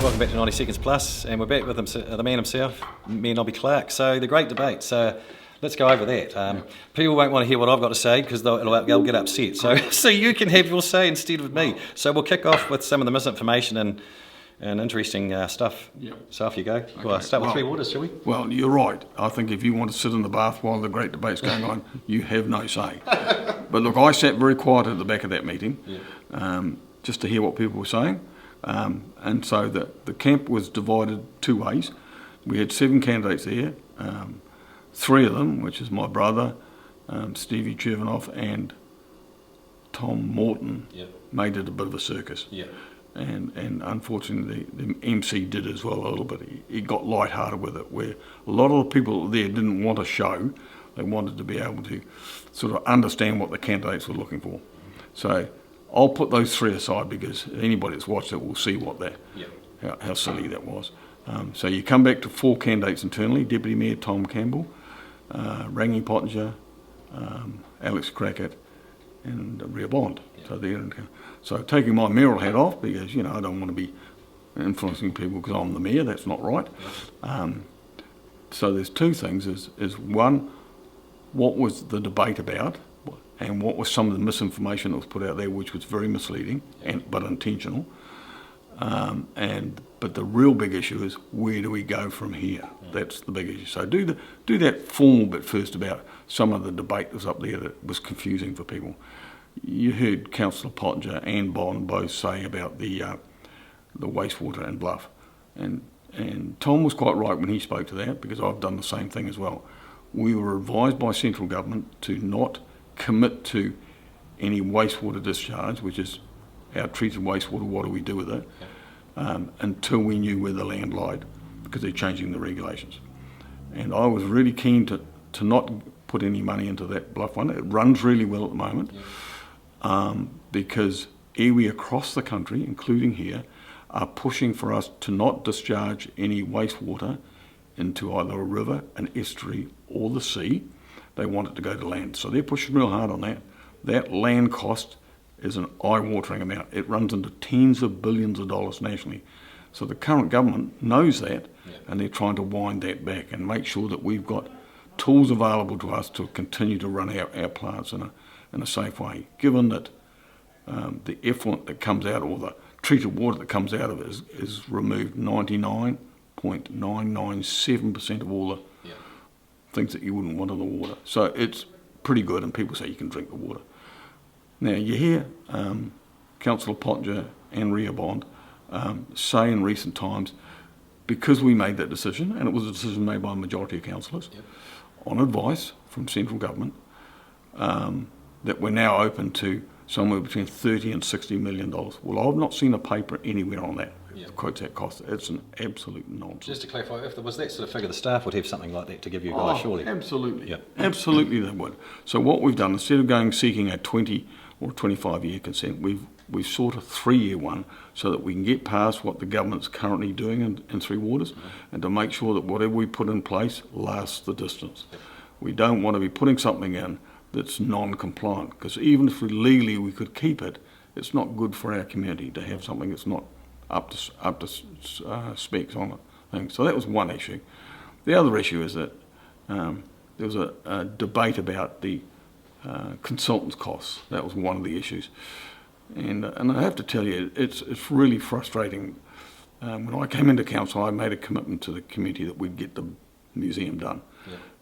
Welcome back to 90 Seconds Plus, and we're back with the man himself, Mayor Nobby Clark. So the great debate. So let's go over that. People won't want to hear what I've got to say because they'll get upset. So you can have your say instead of me. So we'll kick off with some of the misinformation and interesting stuff. Yep. So off you go. Okay. Well, start with Three Waters, shall we? Well, you're right. I think if you want to sit in the bath while the great debate's going on, you have no say. But look, I sat very quiet at the back of that meeting, just to hear what people were saying. And so the camp was divided two ways. We had 7 candidates there, 3 of them, which is my brother, Stevie Chervinoff and Tom Morton, made it a bit of a circus. And unfortunately the MC did as well a little bit. He got lighthearted with it, where a lot of the people there didn't want a show. They wanted to be able to sort of understand what the candidates were looking for. So I'll put those 3 aside because anybody that's watched it will see what how silly that was. So you come back to 4 candidates internally: Deputy Mayor Tom Campbell, Rangi Pottenger, Alex Crackett, and Rhea Bond. So taking my mayoral hat off, because I don't want to be influencing people because I'm the mayor. That's not right. So there's 2 things: is one, what was the debate about, and what was some of the misinformation that was put out there, which was very misleading but intentional. But the real big issue is, where do we go from here? That's the big issue. So do that formal bit first about some of the debate that was up there that was confusing for people. You heard Councillor Pottenger and Bond both say about the wastewater and Bluff, and Tom was quite right when he spoke to that, because I've done the same thing as well. We were advised by central government to not commit to any wastewater discharge, which is our treated wastewater. What do we do with it? Until we knew where the land lied, because they're changing the regulations. And I was really keen to not put any money into that Bluff one. It runs really well at the moment. Because iwi across the country, including here, are pushing for us to not discharge any wastewater into either a river, an estuary, or the sea. They want it to go to land. So they're pushing real hard on that. That land cost is an eye-watering amount. It runs into tens of billions of dollars nationally. So the current government knows that, and they're trying to wind that back and make sure that we've got tools available to us to continue to run our plants in a safe way, given that the effluent that comes out, or the treated water that comes out of it, is removed 99.997% of all the things that you wouldn't want in the water. So it's pretty good, and people say you can drink the water. Now you hear Councillor Pottenger and Rhea Bond say in recent times, because we made that decision, and it was a decision made by a majority of councillors, on advice from central government, that we're now open to somewhere between $30 and $60 million. Well, I've not seen a paper anywhere on that. Quotes that cost. It's an absolute nonsense. Just to clarify, if there was that sort of figure, the staff would have something like that to give you guys, surely. Absolutely. Absolutely they would. So what we've done, instead of seeking a 20 or 25-year consent, we've sought a 3-year one, so that we can get past what the government's currently doing in Three Waters, and to make sure that whatever we put in place lasts the distance. We don't want to be putting something in that's non-compliant, because even if legally we could keep it, it's not good for our community to have something that's not up to specs on it. So that was one issue. The other issue is that there was a debate about the consultants' costs. That was one of the issues, and I have to tell you, it's really frustrating. When I came into council, I made a commitment to the community that we'd get the museum done.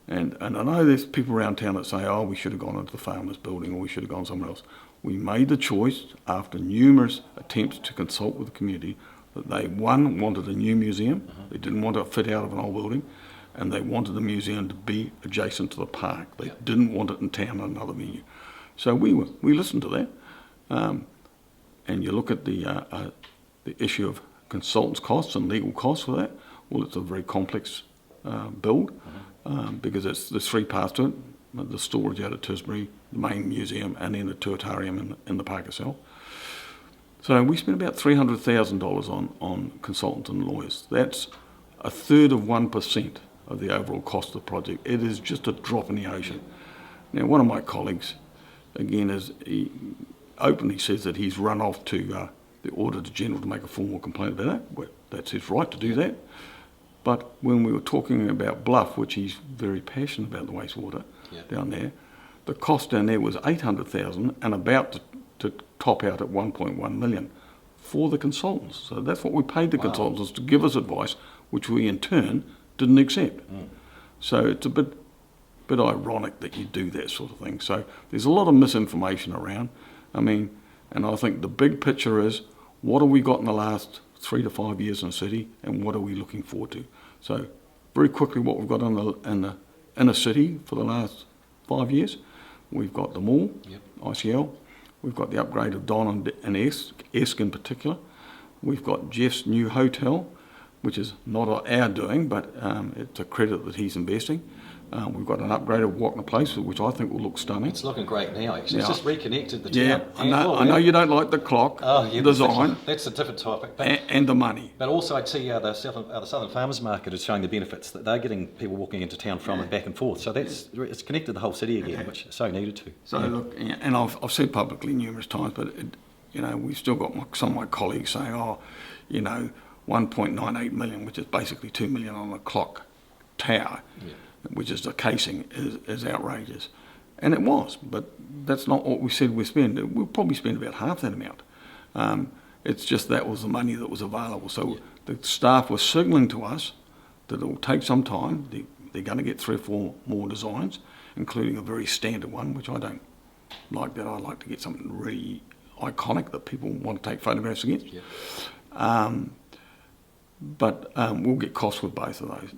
And I know there's people around town that say, oh, we should have gone into the farmers' building, or we should have gone somewhere else. We made the choice, after numerous attempts to consult with the community, that they, one, wanted a new museum. They didn't want to fit out of an old building, and they wanted the museum to be adjacent to the park. They didn't want it in town on another venue. So we listened to that. And you look at the issue of consultants' costs and legal costs for that. Well, it's a very complex build, because there's 3 parts to it: the storage out at Tisbury, the main museum, and then the tuatarium in the park itself. So we spent about $300,000 on consultants and lawyers. That's 1/3 of 1% of the overall cost of the project. It is just a drop in the ocean. Now, one of my colleagues, again, he openly says that he's run off to the Auditor General to make a formal complaint about that. that's his right to do that. But when we were talking about Bluff, which he's very passionate about the wastewater down there, the cost down there was 800,000 and about to top out at 1.1 million for the consultants. So that's what we paid the consultants to give us advice, which we in turn didn't accept. So it's a bit ironic that you do that sort of thing. So there's a lot of misinformation around. I mean, and I think the big picture is, what have we got in the last 3 to 5 years in the city, and what are we looking forward to? So very quickly, what we've got in the inner city for the last 5 years, we've got the mall, ICL, we've got the upgrade of Don and Esk in particular, we've got Jeff's new hotel, which is not our doing, but it's a credit that he's investing. We've got an upgrade of Walkner Place, which I think will look stunning. It's looking great now, actually. It's just reconnected the town. I know you don't like the clock design. That's a different topic. And the money. But also I'd see the Southern Farmers Market is showing the benefits that they're getting people walking into town from and back and forth. So it's connected the whole city again, which is so needed to. So look, and I've said publicly numerous times, but we've still got some of my colleagues saying, 1.98 million, which is basically 2 million on a clock tower, which is the casing, is outrageous. And it was, but that's not what we said we'd spend. We'll probably spend about half that amount. It's just that was the money that was available. So the staff were signalling to us that it will take some time. They're going to get 3 or 4 more designs, including a very standard one, which I don't like that. I like to get something really iconic that people want to take photographs against. But we'll get costs with both of those,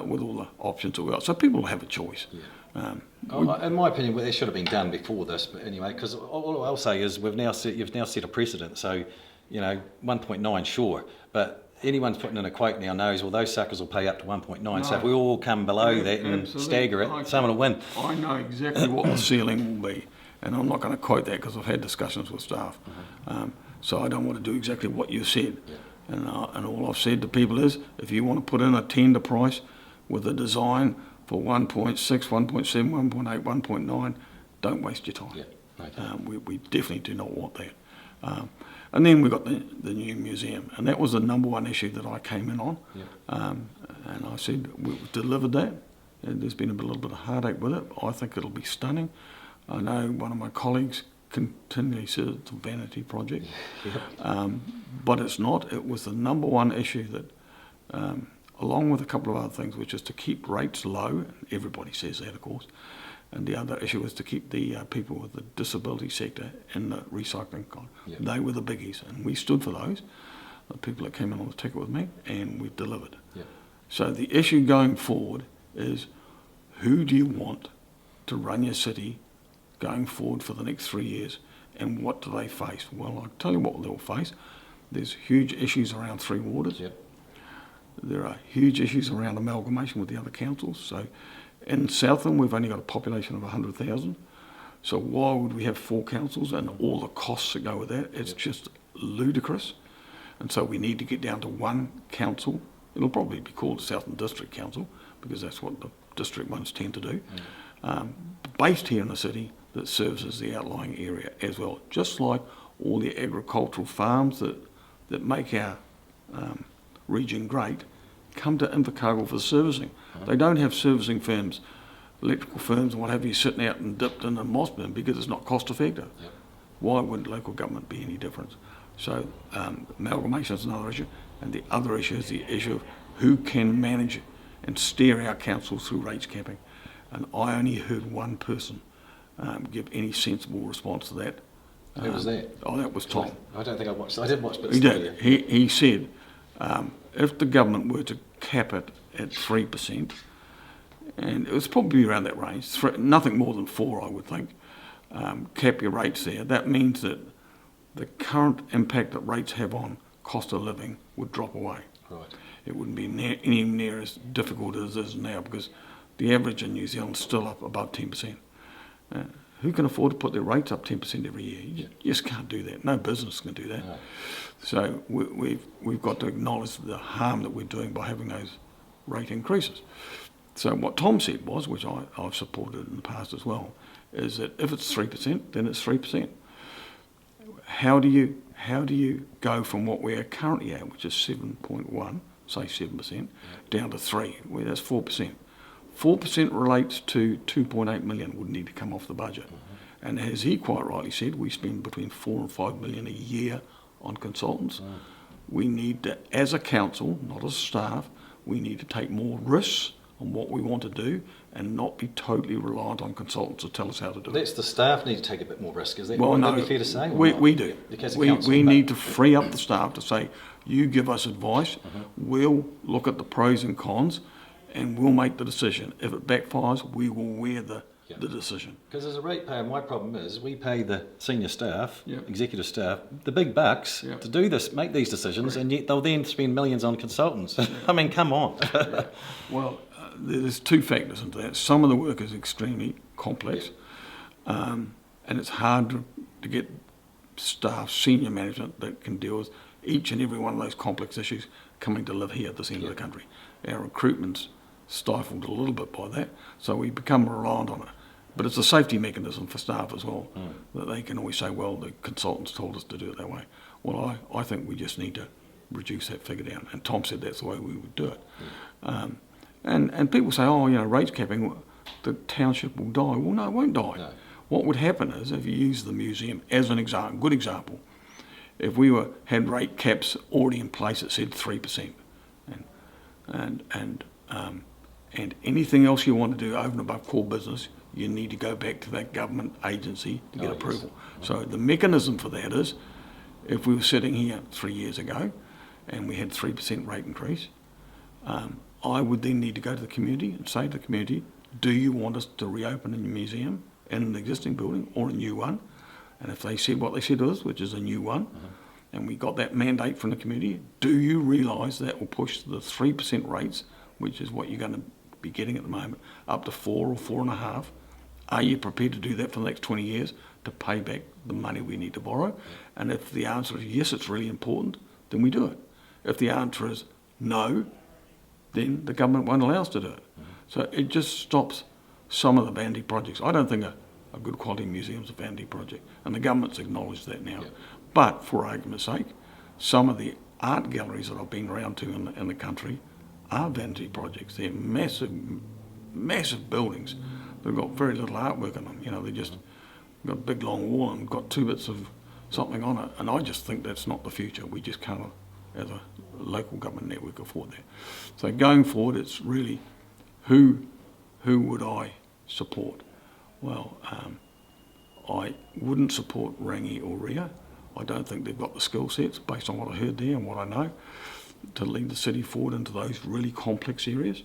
with all the options that we got. So people will have a choice. In my opinion, well, it should have been done before this, but anyway, because all I'll say is you've now set a precedent. So, 1.9, sure, but anyone's putting in a quote now knows, well, those suckers will pay up to 1.9. No, so if we all come below that and stagger it, someone will win. I know exactly what the ceiling will be, and I'm not going to quote that because I've had discussions with staff. So I don't want to do exactly what you said. And all I've said to people is, if you want to put in a tender price with a design for 1.6, 1.7, 1.8, 1.9, don't waste your time. We definitely do not want that. And then we got the new museum, and that was the number one issue that I came in on. And I said, we've delivered that. And there's been a little bit of heartache with it. I think it'll be stunning. I know one of my colleagues continually says it's a vanity project, but it's not. It was the number one issue that, along with a couple of other things, which is to keep rates low. Everybody says that, of course. And the other issue was to keep the people with the disability sector in the recycling. They were the biggies, and we stood for those. The people that came in on the ticket with me, and we've delivered. So the issue going forward is, who do you want to run your city going forward for the next 3 years, and what do they face? Well, I'll tell you what they'll face. There's huge issues around Three Waters. There are huge issues around amalgamation with the other councils. So in Southland, we've only got a population of 100,000. So why would we have 4 councils and all the costs that go with that? It's just ludicrous. And so we need to get down to 1 council. It'll probably be called Southland District Council, because that's what the district ones tend to do. Based here in the city, that services the outlying area as well, just like all the agricultural farms that make our region great come to Invercargill for servicing. They don't have servicing firms, electrical firms and what have you, sitting out and dipped in a moss bin because it's not cost effective. Why would local government be any different? So amalgamation is another issue, and the other issue is the issue of who can manage and steer our council through rates capping. And I only heard one person give any sensible response to that. Who was that? Oh, that was Tom. I don't think I watched. I did watch bits. He did. He said, if the government were to cap it at 3%, and it was probably around that range, nothing more than 4, I would think, cap your rates there, that means that the current impact that rates have on cost of living would drop away. It wouldn't be any near as difficult as it is now, because the average in New Zealand is still up above 10%. Who can afford to put their rates up 10% every year? You just can't do that. No business can do that. So we've got to acknowledge the harm that we're doing by having those rate increases. So what Tom said was, which I've supported in the past as well, is that if it's 3%, then it's 3%. how do you go from what we are currently at, which is 7.1, say 7%, down to 3, where that's 4%. 4% relates to 2.8 million would need to come off the budget. And as he quite rightly said, we spend between 4 and 5 million a year on consultants. We need to, as a council, not as staff, we need to take more risks on what we want to do and not be totally reliant on consultants to tell us how to do it. That's the staff need to take a bit more risk, is that Well, would no, that be fair to say? we do. We But need to free up the staff to say, you give us advice, we'll look at the pros and cons, and we'll make the decision. If it backfires, we will wear the decision. Because as a ratepayer, my problem is we pay the senior staff, Yeah. executive staff, the big bucks Yeah. to do this, make these decisions, and yet they'll then spend millions on consultants. I mean, come on. Well, there's two factors into that. Some of the work is extremely complex, and it's hard to get staff, senior management that can deal with each and every one of those complex issues coming to live here at this end of the country. Our recruitment's stifled a little bit by that, so we become reliant on it. But it's a safety mechanism for staff as well, that they can always say, well, the consultants told us to do it that way. Well, I think we just need to reduce that figure down, and Tom said that's the way we would do it. And people say, oh, rates capping, the township will die. Well, no, it won't die. No. What would happen is, if you use the museum as an example, good example, if we had rate caps already in place that said 3%, and anything else you want to do over and above core business, you need to go back to that government agency to get approval. Yes. So the mechanism for that is, if we were sitting here 3 years ago and we had 3% rate increase, I would then need to go to the community and say to the community, do you want us to reopen a museum in an existing building or a new one? And if they said what they said to us, which is a new one, and we got that mandate from the community, do you realise that will push the 3% rates, which is what you're going to be getting at the moment, up to 4 or 4.5? Are you prepared to do that for the next 20 years to pay back the money we need to borrow? And if the answer is yes, it's really important, then we do it. If the answer is no, then the government won't allow us to do it. So it just stops some of the vanity projects. I don't think a good quality museum is a vanity project, and the government's acknowledged that now. Yeah. But for argument's sake, some of the art galleries that I've been around to in the country are vanity projects. They're massive, massive buildings. They've got very little artwork in them. They just got a big long wall and got 2 bits of something on it. And I just think that's not the future. We just can't, as a local government network, afford that. So going forward, it's really who would I support? Well, I wouldn't support Rangi or Ria. I don't think they've got the skill sets, based on what I heard there and what I know, to lead the city forward into those really complex areas.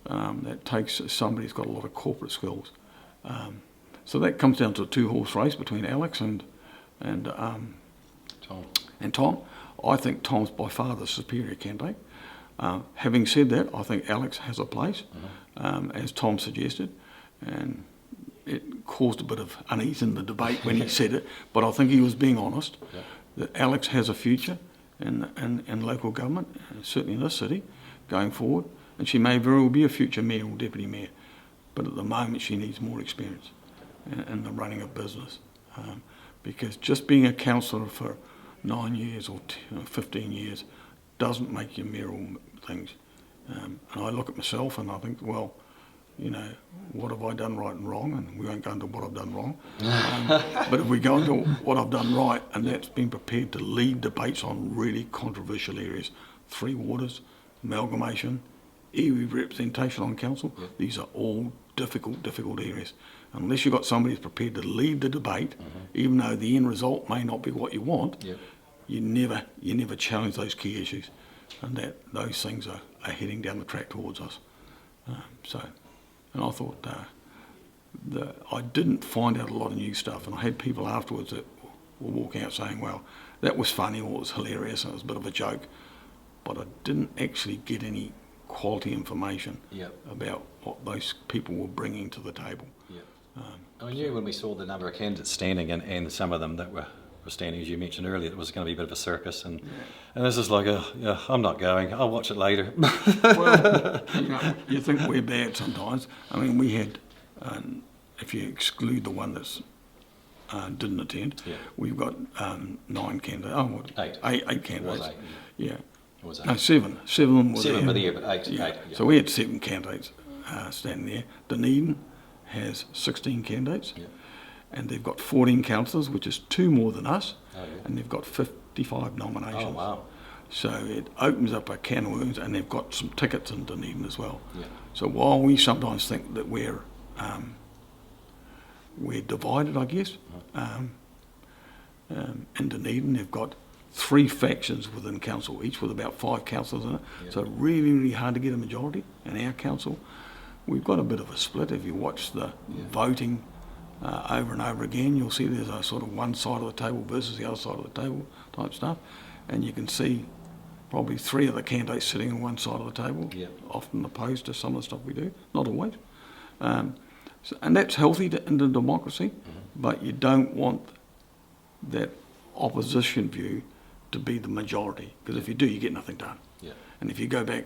That takes somebody who's got a lot of corporate skills. So that comes down to a 2-horse race between Alex and Tom. I think Tom's by far the superior candidate. Having said that, I think Alex has a place, as Tom suggested, and it caused a bit of unease in the debate when he said it, but I think he was being honest, that Alex has a future in local government, certainly in this city, going forward, and she may very well be a future mayor or deputy mayor, but at the moment she needs more experience in the running of business, because just being a councillor for 9 years or 15 years doesn't make you mayoral things. And I look at myself and I think, well, what have I done right and wrong? And we won't go into what I've done wrong. But if we go into what I've done right, and that's been prepared to lead debates on really controversial areas, 3 waters, amalgamation, iwi representation on council, these are all difficult areas. Unless you've got somebody who's prepared to lead the debate, even though the end result may not be what you want, you never challenge those key issues, and those things are heading down the track towards us. And I thought I didn't find out a lot of new stuff, and I had people afterwards that were walking out saying, well, that was funny or it was hilarious and it was a bit of a joke, but I didn't actually get any quality information about what those people were bringing to the table. I knew when we saw the number of candidates standing and some of them that were standing, as you mentioned earlier, it was going to be a bit of a circus, and this is like, I'm not going, I'll watch it later. Well, you think we're bad sometimes. I mean, we had, if you exclude the one that's didn't attend. Yeah. We've got 9 candidates. Oh, what? Eight candidates. Was 8. Yeah. Was 8. No, 7. 7 were 7 there. were there, but 8. Yeah. 8 yeah. So we had 7 candidates standing there. Dunedin has 16 candidates, Yeah. and they've got 14 councillors, which is 2 more than us, Oh, yeah. and they've got 55 nominations. Oh, wow. So it opens up a can of worms, and they've got some tickets in Dunedin as well. Yeah. So while we sometimes think that we're divided, I guess, in Dunedin they've got 3 factions within council, each with about 5 councillors in it. Yeah. So really, really hard to get a majority in our council. We've got a bit of a split. If you watch the voting over and over again, you'll see there's a sort of one side of the table versus the other side of the table type stuff, and you can see probably 3 of the candidates sitting on one side of the table, Yeah. often opposed to some of the stuff we do, not always. And that's healthy in the democracy, but you don't want that opposition view to be the majority, because if you do, you get nothing done. Yeah. And if you go back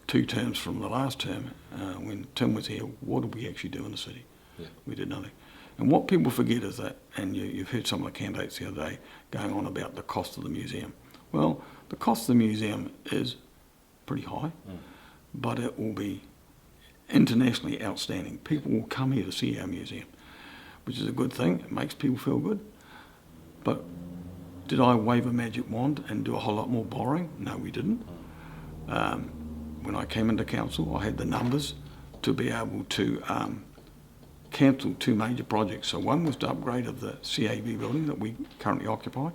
2 terms from the last term, when Tim was here, what did we actually do in the city? Yeah. We did nothing. And what people forget is that, and you've heard some of the candidates the other day going on about the cost of the museum. Well, the cost of the museum is pretty high, but it will be internationally outstanding. People will come here to see our museum, which is a good thing. It makes people feel good. But did I wave a magic wand and do a whole lot more borrowing? No, we didn't. When I came into council, I had the numbers to be able to cancel 2 major projects. So one was to upgrade of the CAB building that we currently occupy,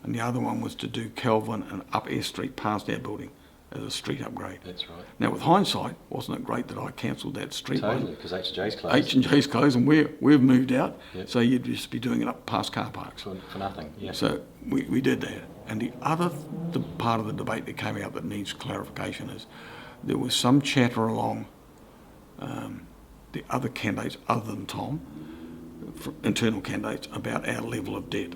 and the other one was to do Kelvin and up Eyre Street past our building as a street upgrade. That's right. Now, with hindsight, wasn't it great that I cancelled that street one? Totally, because H&J's closed. H&J's closed, and we've moved out, Yep. so you'd just be doing it up past car parks. For nothing, yeah. So we did that. And the other part of the debate that came out that needs clarification is there was some chatter along the other candidates other than Tom, internal candidates, about our level of debt.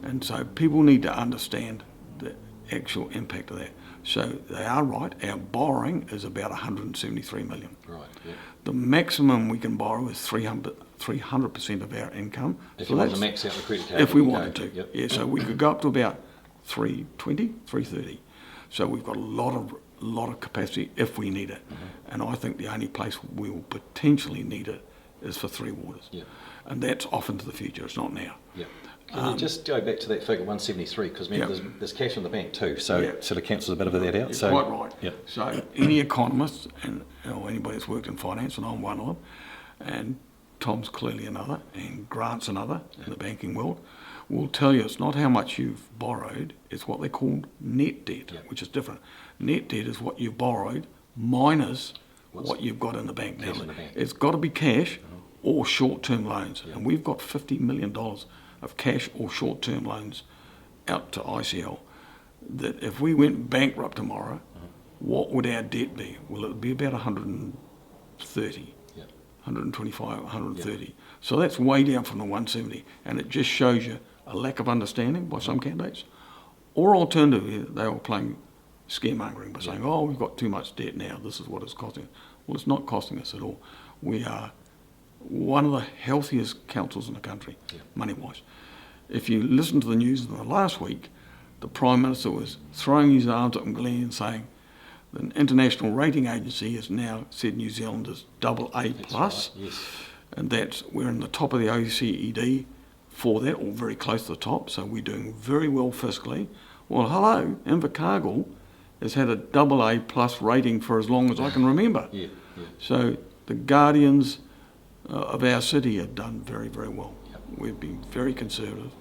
And so people need to understand the actual impact of that. So they are right, our borrowing is about 173 million. Right, yeah. The maximum we can borrow is 300% of our income. If So you want to that's- max out the credit card. if we you wanted go. to, Yep. yeah. So we could go up to about 320, 330. So we've got a lot of capacity if we need it. And I think the only place we will potentially need it is for 3 waters. Yeah. And that's off into the future. It's not now. Yeah. Can you just go back to that figure, 173, because Yep. there's cash in the bank too, so Yeah. it sort of cancels a bit of that out. You're So, quite right. Yeah. So any economist and anybody that's worked in finance, and I'm one of them, and Tom's clearly another, and Grant's another in the banking world, will tell you it's not how much you've borrowed, it's what they call net debt, Yeah. which is different. Net debt is what you've borrowed minus What's what you've got in the bank. cash Now, in the bank? it's got to be cash or short-term loans, Yeah. and we've got $50 million of cash or short-term loans out to ICL, that if we went bankrupt tomorrow, what would our debt be? Well, it would be about 130, Yeah. 125, 130. So that's way down from the 170, and it just shows you a lack of understanding by some candidates. Or alternatively, they were playing scaremongering by saying, oh, we've got too much debt now, this is what it's costing us. Well, it's not costing us at all. We are one of the healthiest councils in the country, money-wise. If you listen to the news in the last week, the Prime Minister was throwing his arms up in glee and saying the international rating agency has now said New Zealand is AA+, That's right, yes. and we're in the top of the OECD for that, or very close to the top, so we're doing very well fiscally. Well, hello, Invercargill has had a AA+ rating for as long as I can remember. Yeah, yeah. So the guardians of our city have done very, very well. Yep. We've been very conservative.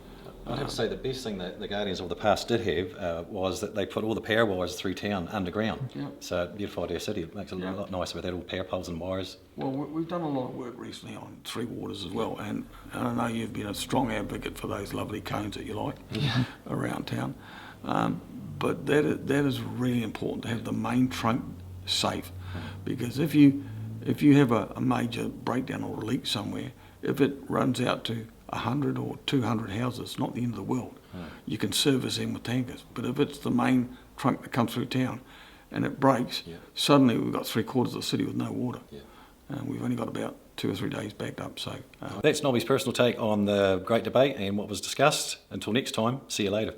I'd have to say the best thing that the Guardians of the past did have was that they put all the power wires through town underground. Yeah. So it beautified our city. It makes it a lot nicer with that, all power poles and wires. Well, we've done a lot of work recently on 3 waters as well, and I know you've been a strong advocate for those lovely cones that you like around town. But that is really important to have the main trunk safe, because if you have a major breakdown or a leak somewhere, if it runs out to 100 or 200 houses, it's not the end of the world. You can service them with tankers. But if it's the main trunk that comes through town and it breaks, suddenly we've got 3/4 of the city with no water. Yeah. And we've only got about 2 or 3 days backed up. So That's Nobby's personal take on the great debate and what was discussed. Until next time, see you later.